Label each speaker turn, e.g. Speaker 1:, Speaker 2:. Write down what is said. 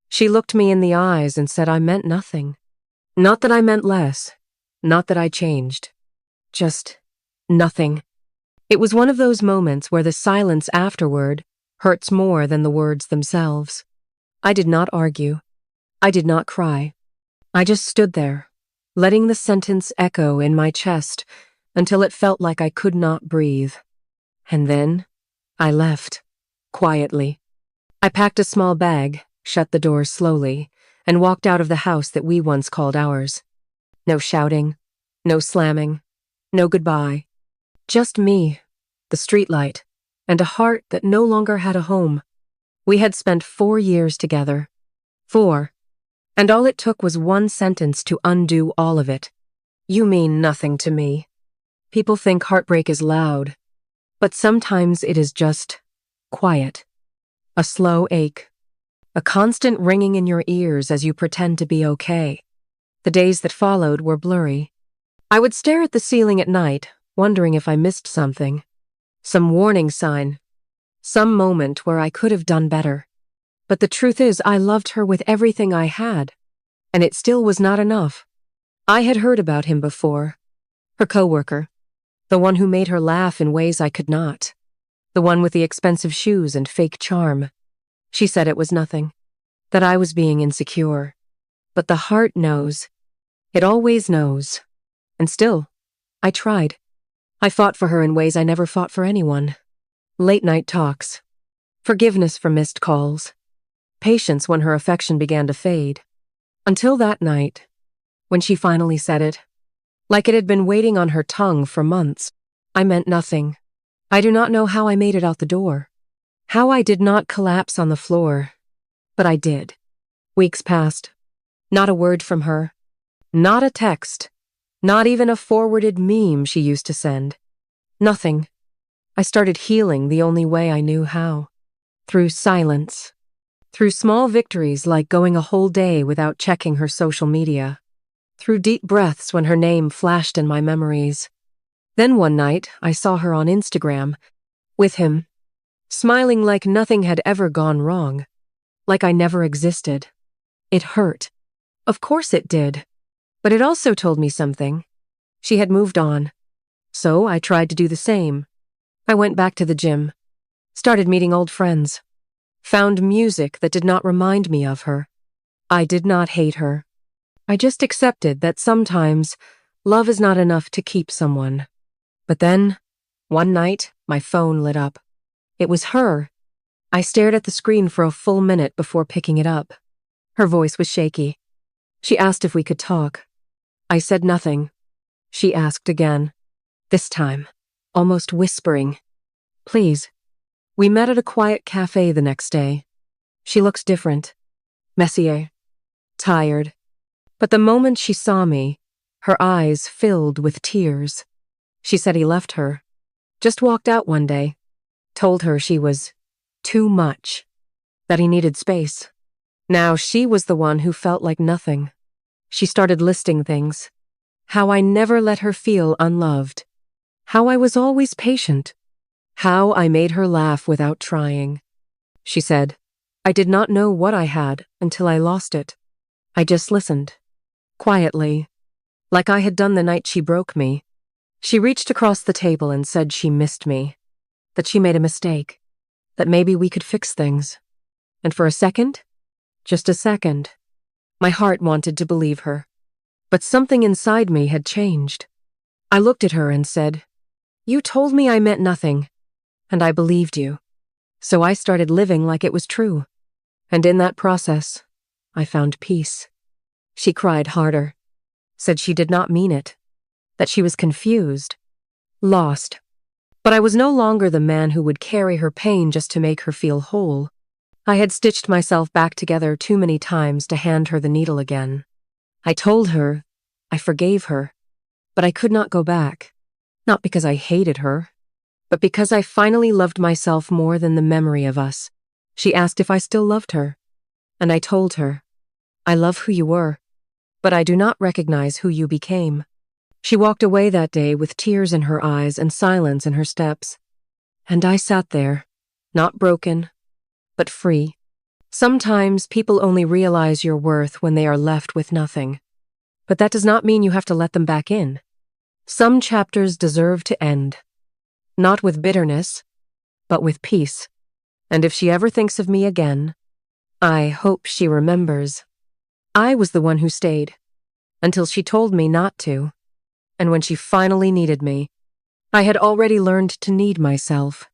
Speaker 1: She looked me in the eyes and said I meant nothing. Not that I meant less, not that I changed. Just nothing. It was one of those moments where the silence afterward hurts more than the words themselves. I did not argue. I did not cry. I just stood there, letting the sentence echo in my chest until it felt like I could not breathe. And then I left, quietly. I packed a small bag, shut the door slowly, and walked out of the house that we once called ours. No shouting, no slamming, no goodbye. Just me, the streetlight, and a heart that no longer had a home. We had spent 4 years together. 4. And all it took was one sentence to undo all of it. You mean nothing to me. People think heartbreak is loud, but sometimes it is just quiet. A slow ache. A constant ringing in your ears as you pretend to be okay. The days that followed were blurry. I would stare at the ceiling at night, wondering if I missed something. Some warning sign. Some moment where I could have done better. But the truth is, I loved her with everything I had, and it still was not enough. I had heard about him before. Her coworker. The one who made her laugh in ways I could not. The one with the expensive shoes and fake charm. She said it was nothing. That I was being insecure. But the heart knows. It always knows. And still, I tried. I fought for her in ways I never fought for anyone. Late-night talks. Forgiveness for missed calls. Patience when her affection began to fade. Until that night, when she finally said it. Like it had been waiting on her tongue for months. I meant nothing. I do not know how I made it out the door. How I did not collapse on the floor. But I did. Weeks passed. Not a word from her. Not a text. Not even a forwarded meme she used to send. Nothing. I started healing the only way I knew how. Through silence. Through small victories like going a whole day without checking her social media. Through deep breaths when her name flashed in my memories. Then one night, I saw her on Instagram, with him, smiling like nothing had ever gone wrong, like I never existed. It hurt. Of course it did. But it also told me something. She had moved on. So I tried to do the same. I went back to the gym, started meeting old friends, found music that did not remind me of her. I did not hate her. I just accepted that sometimes love is not enough to keep someone. But then, one night, my phone lit up. It was her. I stared at the screen for a full minute before picking it up. Her voice was shaky. She asked if we could talk. I said nothing. She asked again. This time, almost whispering. Please. We met at a quiet cafe the next day. She looks different. Messier. Tired. But the moment she saw me, her eyes filled with tears. She said he left her. Just walked out one day. Told her she was too much. That he needed space. Now she was the one who felt like nothing. She started listing things. How I never let her feel unloved. How I was always patient. How I made her laugh without trying. She said, I did not know what I had until I lost it. I just listened. Quietly. Like I had done the night she broke me. She reached across the table and said she missed me. That she made a mistake. That maybe we could fix things. And for a second, just a second, my heart wanted to believe her. But something inside me had changed. I looked at her and said, You told me I meant nothing, and I believed you. So I started living like it was true. And in that process, I found peace. She cried harder. Said she did not mean it. That she was confused. Lost. But I was no longer the man who would carry her pain just to make her feel whole. I had stitched myself back together too many times to hand her the needle again. I told her I forgave her, but I could not go back. Not because I hated her, but because I finally loved myself more than the memory of us. She asked if I still loved her, and I told her, I love who you were, but I do not recognize who you became. She walked away that day with tears in her eyes and silence in her steps. And I sat there, not broken, but free. Sometimes people only realize your worth when they are left with nothing. But that does not mean you have to let them back in. Some chapters deserve to end. Not with bitterness, but with peace. And if she ever thinks of me again, I hope she remembers. I was the one who stayed, until she told me not to. And when she finally needed me, I had already learned to need myself.